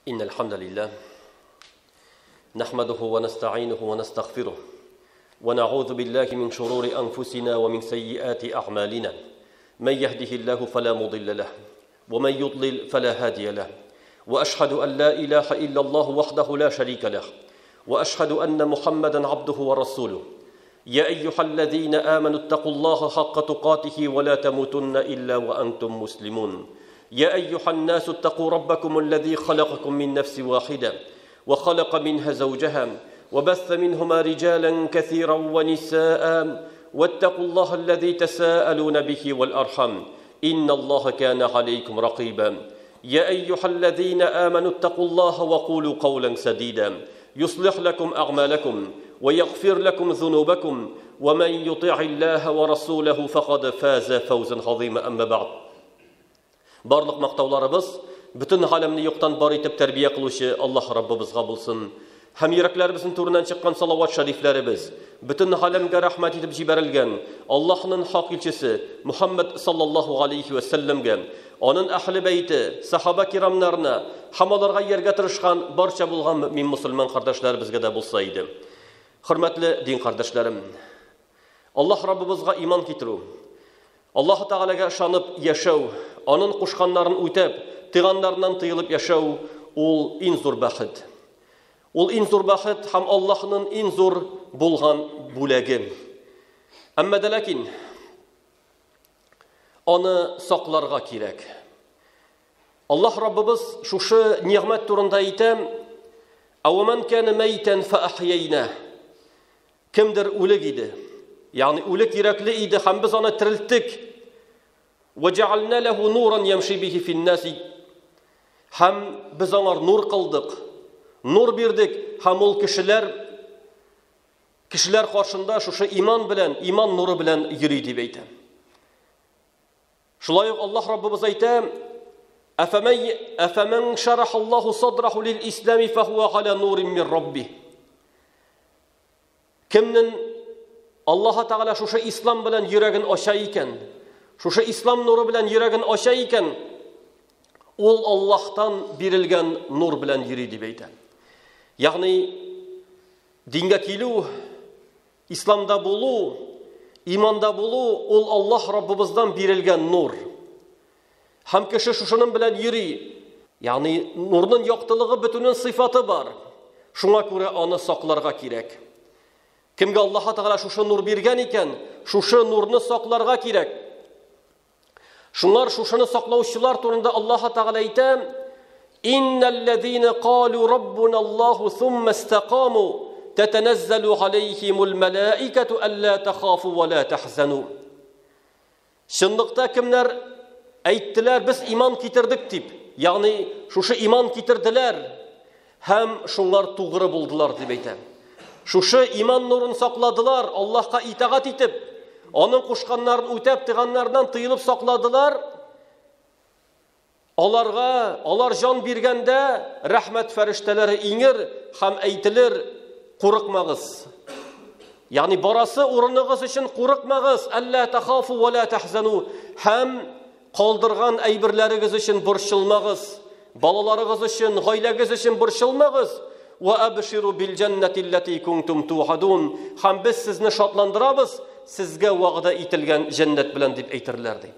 إن الحمد لله نحمده ونستعينه ونستغفره ونعوذ بالله من شرور أنفسنا ومن سيئات أعمالنا من يهده الله فلا مضل له ومن يضلل فلا هادي له وأشهد أن لا إله إلا الله وحده لا شريك له وأشهد أن محمدا عبده ورسوله يا أيها الذين آمنوا اتقوا الله حق تقاته ولا تموتن إلا وأنتم مسلمون يا أيها الناس اتقوا ربكم الذي خلقكم من نفس واحدة وخلق منها زوجها وبث منهما رجالا كثيرا ونساء واتقوا الله الذي تساءلون به والأرحم إن الله كان عليكم رقيبا يا أيها الذين آمنوا اتقوا الله وقولوا قولا سديدا يصلح لكم أعمالكم ويغفر لكم ذنوبكم ومن يطع الله ورسوله فقد فاز فوزا عظيما أما بعد Барлык мактауларыбыз бүтүн аламны юктан бар итеп тәрбия кылучы Аллаһ Раббыбызга булсын. Һәм йөрәкләребезнең турынан чыккан салават шәрифләребез бүтүн аламга рәхмәт итеп җибәрелгән Аллаһның хак илчесе Мухаммад саллаллаһу алейхи ва сәлләмгә, аның әһле бәйте, сахаба кирамнарына, һәм аларга ярга тырышкан барча булган мөмин мусульман кардәшләребезгә дә булса иде. Хөрмәтле дин кардәшләрем, Аллаһ Раббыбызга иман китерү, Аллаһ Тәгаләгә ышанып яшәү, аның кушканнарын үтәп, тыйганнарыннан тыелып яшәү ул иң зур бәхет. Ул иң зур бәхет һәм Аллаһның иң зур булган бүләге. Әмма дә ләкин аны сакларга кирәк. Аллаһ Раббыбыз шушы ниъмәт турында әйтә: "Әвәмән кана мәйтән фәәхйәйнә." Кемдер үлек иде, ягъни үлек йөрәкле иде һәм без аны терелттек. وَجَعَلْنَا لَهُ نُورًا يَمْشِي بِهِ فِي النَّاسِ Һәм без аңар нур кылдык, нур бирдек, һәм ул кешеләр каршында шушы иман белән, иман нуры белән йөри дип әйтә. Шулай ук Аллаһ Раббыбыз әйтә: أَفَمَنْ شَرَحَ اللَّهُ صَدْرَهُ لِلْإِسْلَامِ فَهُوَ عَلَى نُورٍ مِّن رَبِّهِ Кемнең Аллаһ Тәгалә шушы ислам белән йөрәген ача икән, шушы ислам нуры белән йөрәген ача икән, ул Аллаһтан бирелгән нур белән йөри дип әйтә. Ягъни дингә килү, исламда булу, иманда булу ул Аллаһ Раббыбыздан бирелгән нур. Һәм кеше шушының белән йөри, ягъни нурның яктылыгы бөтенен сыйфаты бар. Шуңа күрә аны сакларга кирәк. Кемгә Аллаһ Тәгалә шушы нур биргән икән, шушы нурны сакларга кирәк. Шунлар шушыны саклаучылар турында Аллаһ Тәгалә әйтә: "Иннәлләзина ҡалу раббуна Аллаһу ثُمَّ اسْتَقَامُوا تَتَنَزَّلُ عَلَيْهِمُ الْمَلَائِكَةُ أَلَّا تَخَافُوا وَلَا تَحْزَنُوا." Шунлыкта кемнәр әйттеләр, без иман китердек дип, ягъни шушы иман китерделәр һәм шунлар тугры булдылар дип әйтә. Шушы иман нурын сакладылар, Аллаһка итагать итеп, аның кушканнарын үтәп, тыйганнардан тыелып сакладылар. Алар жан биргәндә рәхмәт фәрештәләре иңер һәм әйтелер: "Курыкмагыз." Ягъни барасы урыныгыз өчен курыкмагыз, "Алла тахафу ва ла тахзану." Һәм калдырган әйберләрегез өчен борчылмагыз, балаларыгыз өчен, гаиләгез өчен борчылмагыз. وَأَبْشِرُوا بِالْجَنَّةِ الَّتِي كُنْتُمْ تُوعَدُونَ Һәм без сезне шатландырабыз, сезгә вәгъдә ителгән җәннәт белән дип әйтерләр ди.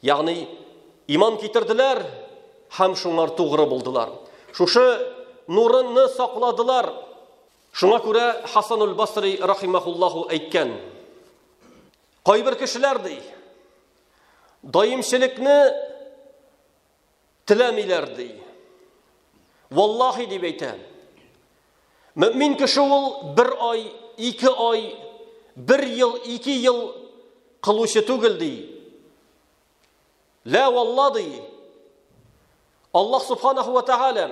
Ягъни иман китерделәр һәм шуңар тугры булдылар. Шушы нурынны сакладылар. Шуңа күрә Хасанул Басри рахимахуллаху әйткән: "Кайбер кешеләр ди, даимчелекне теләмиләр ди. Валлаһи дип әйтә. Мөмин кеше ул 1 ай, 2 ай, 1 ел, 2 ел кылучы түгел ди. Ла валлади. Аллаһ Субханаһу ва Тәгалә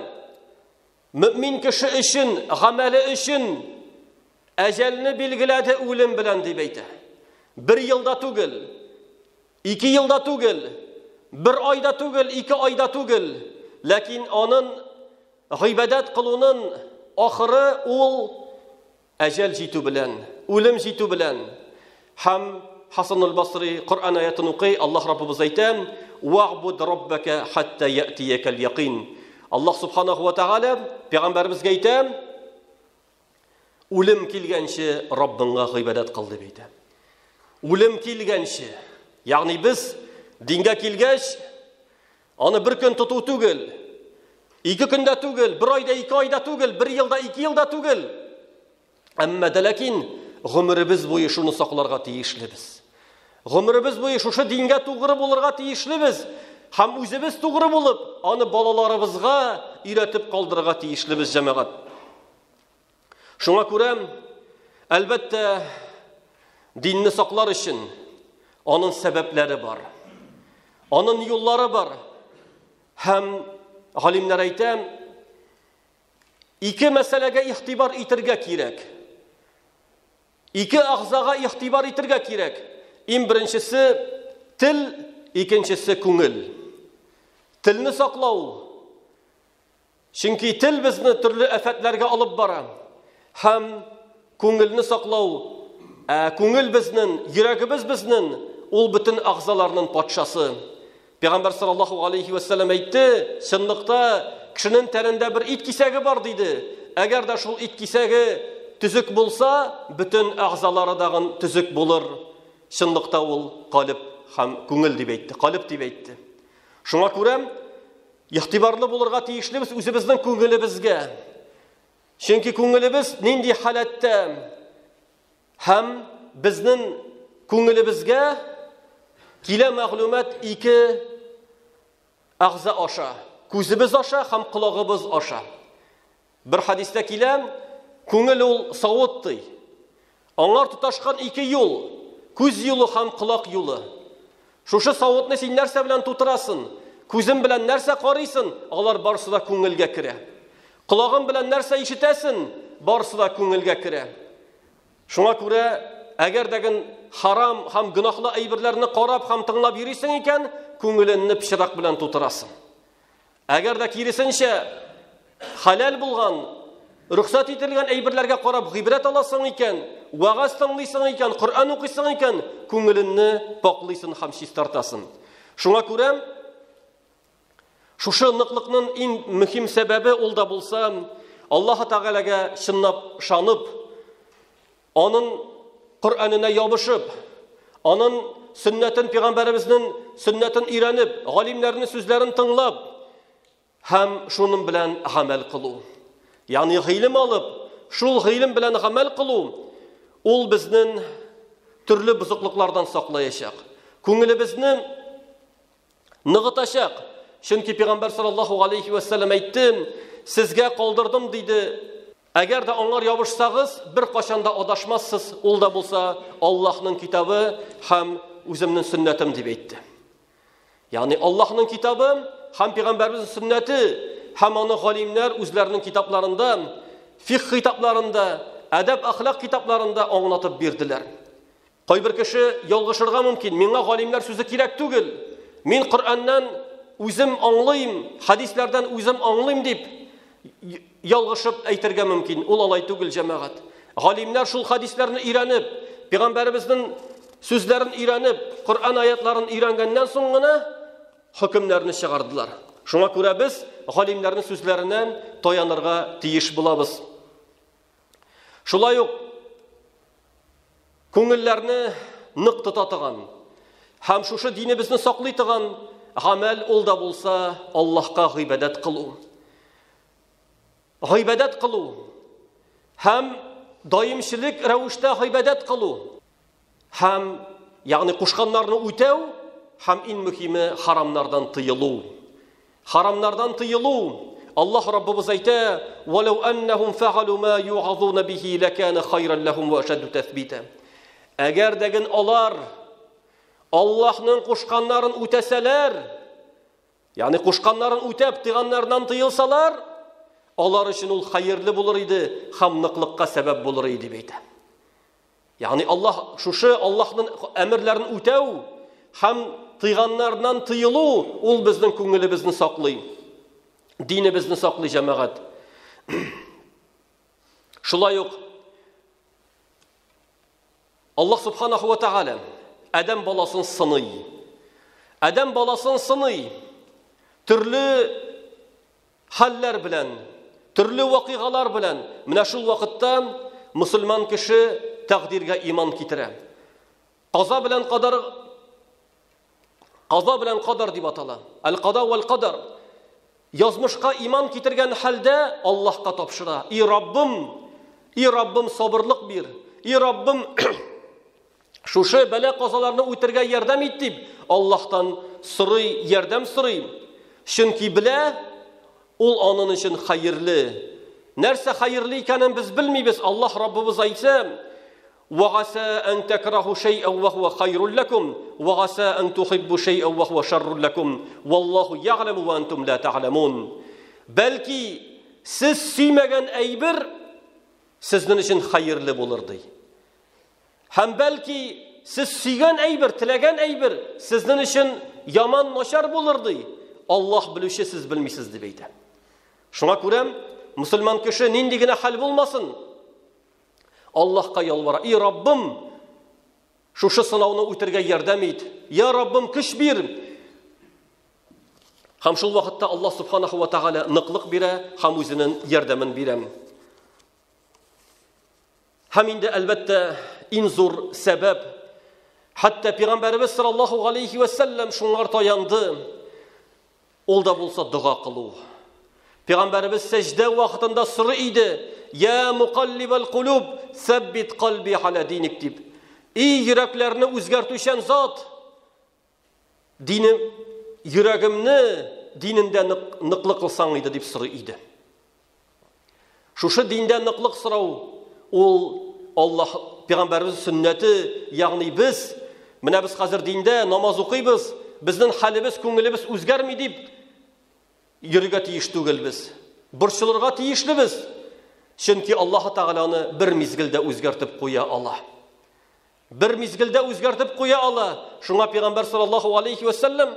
мөмин кеше өчен, гамәле өчен әҗәлне билгеләде үлем белән дип әйтә. 1 елда түгел, 2 елда түгел, 1 айда түгел, 2 айда түгел. Ләкин аның гыйбадат кылуның ахыры ул әҗәл җитү белән, үлем җитү белән. Һәм Хасанул Басри Коръан аятын укый, Аллаһ Раббыбыз әйтә: "Вa'буд раббака хатта я'тиякал яқин." Аллах субханаху ва тағала пейғамбарыбызға әйтә: "Үлем килгәнче Раббыңа гыйбадат кыл" дип әйтә. Үлем килгәнче, ягъни без дингә килгәч, аны бер көн тоту түгел, 2 көндә түгел, 1 айда 2 айда түгел, 1 елда 2 елда түгел. Әмма дә ләкин гомеребез буе шуны сакларга тиешлебез. Гомеребез буе шушы дингә тугры булырга тиешлебез. Һәм үзебез тугры булып, аны балаларыбызга өйрәтеп калдырырга тиешлебез, җәмәгать. Шуңа күрә, әлбәттә, динне саклар өчен аның сәбәпләре бар. Аның юллары бар. Һәм галимнәр әйтә, 2 мәсьәләгә игътибар итәргә кирәк. 2 агъзага игътибар итәргә кирәк. Иң беренчесе тел, икенчесе күңел. Телне саклау. Чөнки тел безне төрле афәтләргә алып бара. Һәм күңелне саклау, күңел безнең, йөрәгебез безнең, ул бөтен агъзаларның патшасы. Пәйгамбәр саллаллаху алейхи ва саллям әйтте, чынлыкта кешенең тәнендә бер ит кисәге бар диде. Әгәр дә шул ит кисәге төзек булса, бөтен агъзалары дагы төзек булыр. Чынлыкта ул калып һәм күңел дип әйтте, калып дип әйтте. Шуңа күрә игътибарлы булырга тиешлебез үзебезнең күңелебезгә. Чөнки күңелебез нинди халәттә, һәм безнең күңелебезгә килә мәгълүмат 2 агъза аша. Күзебез аша һәм колагыбыз аша. Бер хадистә килә, күңел ул савытты. Аңар туташкан 2 юл, күз юлы һәм колак юлы. Шушы савытны син нәрсә белән тутырасың? Күзең белән нәрсә карыйсың? Алар барысы да күңелгә керә. Колагың белән нәрсә ишетәсең? Барысы да күңелгә керә. Шуңа күрә, әгәр дәген харам һәм гынахлы әйберләрне карап һәм тыңлап йөрисең икән, күңеленне пычрак белән тутырасың. Әгәр дә киресенчә халал булган, рөхсәт ителгән әйберләргә карап гыйбрәт аласың икән, вагаз тыңлыйсың икән, Коръан укыйсың икән, күңеленне паклыйсың һәм чистартасың. Шуңа күрә, шушы ныклыкның иң мөһим сәбәбе ул да булса, Аллаһ Тәгаләгә чынлап шанып, аның Коръанына ябышып, аның сүннәтен, пәйгамбәребезнең сүннәтен өйрәнеп, галимнәрнең сүзләрен тыңлап, һәм шуның белән гамәл кылу. Ягъни гыйлем алып, шул гыйлем белән гамәл кылу, ул безнең төрле бузыклыклардан саклаячак. Күңелебезне ныгытачак. Чөнки пәйгамбәр саллаллаху алейхи ва саллям әйтте, сезгә калдырдым диде. Әгәр дә аңар ябышсагыз, бер кашанда адашмассыз, ул да булса Аллаһның китабы һәм үземнең сүннәтем дип әйтте. Ягъни Аллаһның китабы һәм пәйгамбәребезнең сүннәте һәм аны галимнәр үзләренең китапларында, фикъ китапларында, әдәп ахлак китапларында аңлатып бирделәр. Кайбер кеше ялгышырга мөмкин, миңа галимнәр сүзе кирәк түгел. Мин Коръаннан үзем аңлыйм, хадисләрдән үзем аңлыйм дип ялгышып әйтергә мөмкин. Ул алай түгел, җәмәгать. Галимнәр шул хадисләрне өйрәнеп, пәйгамбәребезнең сүзләрен өйрәнеп, Коръан аятларын өйрәнгәннән соң гына хөкемнәрне чыгардылар. Шуңа күрә без галимнәрнең сүзләренә таянырга тиеш булабыз. Шулай ук күңелләрне нык тота торган һәм шушы динебезне саклый торган гамәл ул да булса Аллаһка гыйбадат кылу. Гыйбадат кылу һәм даимчилек рәвештә гыйбадат кылу һәм ягъни кушканнарны үтәү һәм иң мөһиме харамнардан тыелу. Харамнардан тыелу. Аллаһ Раббыбыз әйтә: "Валау аннахум фаалу ма ю'азуна биhi лакана хайран лахум ва ашадду таthбита." Әгәр дәген алар Аллаһның кушканнарын үтәсәләр, ягъни кушканнарын үтәп тыйганнардан тыелсалар, алар өчен ул хайырлы булыр иде, һәм ныклыкка сәбәп булыр иде дип әйтә. Ягъни Аллаһ шушы Аллаһның әмерләрен үтәү һәм тыйганнардан тыелу, ул безнең күңелебезне саклый. Динебезне саклый, җәмәгать. Шулай ук Аллаһ субханаху ва тааля Адам баласын сыный. Адам баласын сыный. Төрле хәлләр белән, төрле вакыйгалар белән менә шул вакытта мусульман кеше тәкъдиргә иман китерә. Каза белән кадар дип атала. Ал-када вал-кадар. Язмышка иман китергән хәлдә Аллаһка тапшыра. И Раббым, сабырлык бир. И Раббым, шушы бәла казаларны үтәргә ярдәм ит дип Аллаһтан сорый, ярдәм сорый. Чөнки белә, ул аның өчен хәерле. Нәрсә хәерле икәнен без белмибез. Аллаһ Раббыбыз әйтсә: وعسى أن تكرهوا شيئا وهو خير لكم وعسى أن تحبوا شيئا وهو شر لكم والله يعلم وأنتم لا تعلمون. Belki siz süymәгән әйбер сезнең өчен хәерле булырды. Һәм бәлки siz сөйгән әйбер, теләгән әйбер сезнең өчен яман, начар булырды. Аллаһ белүче, сез белмисез дип әйтә. Шуңа күрә мусульман кеше нинди генә хәл булмасын, Аллаһка ялвара. И Раббым, шушы сынауны үтәргә ярдәм ит. Я Раббым, көч бир. Һәм шул вакытта Аллаһ Субханаһу ва Тааля ныклык бирә, һәм үзенең ярдәмен бирә. Һәм инде әлбәттә иң зур сәбәп, хәтта Пәйгамбәрбез саллаллаһу алейхи ва саллям шуңар таянды. Ул да булса дуга кылу. Пәйгамбәрбез сәҗдә вакытында сорый иде: "Я муқаллибал кулуб, сәббит қалби ала диник" дип. И йөрәкләрне үзгәртүчән зат, йөрәгемне динендә ныклы кылсаң иде дип сорый иде. Шушы диндә ныклык сорау, ул Аллаһ Пәйгамбәрбез сөннәте, ягъни без, менә без хәзер диндә намаз укыйбыз, безнең хәлебез, күңелебез үзгәрми дип йөрергә тиеш түгелбез. Борчылырга тиешлебез. Чөнки Аллаһ Тәгаланы бер мизгелдә үзгәртеп куя ала. Бер мизгелдә үзгәртеп куя ала. Шуңа Пәйгамбәр саллаллаһу алейхи ва саллям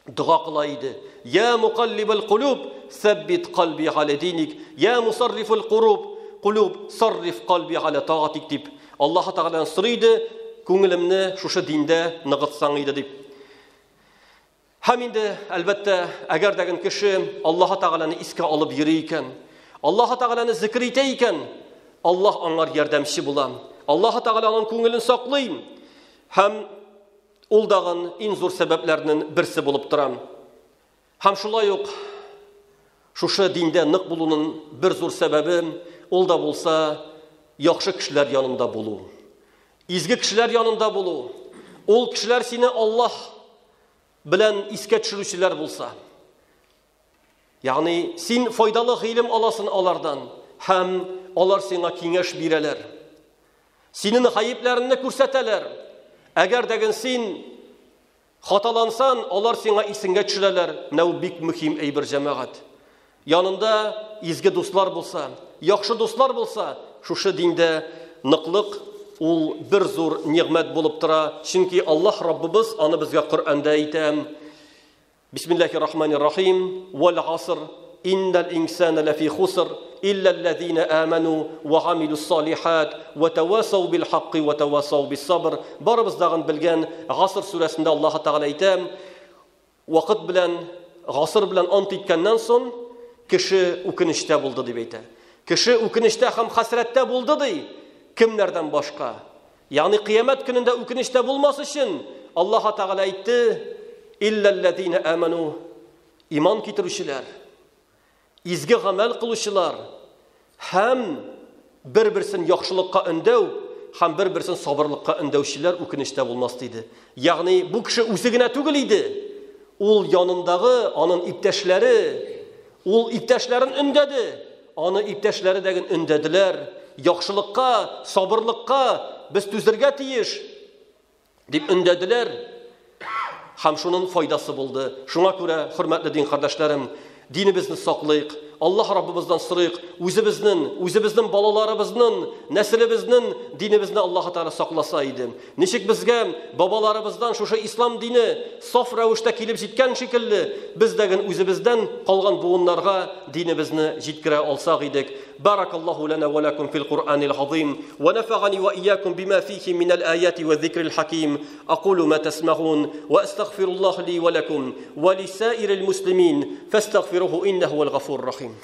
дуга кыла иде: "Я муқаллибал кулуб, сәббит қалби ала диник. Я мусаррифул кулуб, сарриф қалби ала таатик" дип. Аллаһ Тәгаланы сорый иде: "Күңелемне шушы диндә ныгытсаң иде" дип. Һәм инде әлбәттә, әгәр дәген кеше Аллаһ Тәгаланы искә алып йөри икән, Аллаһ Тәгаланы зикр итә икән, Аллаһ аңар ярдәмче була. Аллаһ Тәгаланың күңелен саклый. Һәм ул дагын иң зур сәбәпләрнең берсе булып тора. Һәм шулай ук шушы диндә нык булуның бер зур сәбәбе ул да булса яхшы кешеләр янында булу. Изге кешеләр янында булу. Ул кешеләр сине Аллаһ белән искә төшерүчеләр булса. Ягъни син файдалы гыйлем аласың алардан, һәм алар сиңа киңәш бирәләр. Синең гаепләреңне күрсәтәләр. Әгәр дәген син хаталансан, алар сиңа исенгә төшерәләр. Менә бик мөһим әйбер җәмәгать. Янында изге дуслар булса, яхшы дуслар булса, шушы диндә ныклык ул бер зур ниғмәт булып тора. Чөнки Аллаһ Раббыбыз аны безгә Коръәндә әйтә: Бисмиллаһир-рахманир-рахим. Вал аср, иннал инсана лафи хуср, илля аллазина аману ва амилус салихат ва тавасау бил хаққи ва тавасау бис сабр. Барыбыз дагын белгән Гаср сүрәсендә Аллаһ Тәгалә әйтә: вакыт белән, гаср белән ант иткәннән соң кеше үкенештә булды дип әйтә. Кеше үкенештә һәм хәсрәттә булды ди. Кемнәрдән башка? Ягъни кыямәт көнендә үкенештә булмас өчен Аллаһ Тәгалә әйтте: илля аллазина аману, иман китерүчеләр, изге гамәл кылучылар һәм бер-берсен яхшылыкка өндәү һәм бер-берсен сабырлыкка өндәүчеләр үкенештә булмас диде. Ягъни бу кеше үзе генә түгел иде. Ул янындагы аның иптәшләре, ул иптәшләрен өндәде. Аны иптәшләре дәген өндәделәр. Яхшылыкка, сабырлыкка без түзергә тиеш дип өндәделәр. Һәм шуның файдасы булды. Шуңа күрә, хөрмәтле дин кардәшләрем, динебезне саклыйк, Аллаһ Раббыбыздан сорыйк, үзебезнең балаларыбызның, нәселебезнең динебезне Аллаһ Тәгалә сакласа иде. Ничек безгә бабаларыбыздан шушы ислам дине саф рәвештә килеп җиткән шикелле, без дәген үзебездән калган буыннарга динебезне җиткерә алсак идек. Баракаллаху лана ва лакум фил Qur'анил азим ва нафагани ва iyyakum бima фихи минал аяти ва зикрил хаким. Aqulu ма тасмаун ва астагфируллаха ли ва лакум ва лисаирил муслимин фастагфируhu иннаху вал гафурur рахим.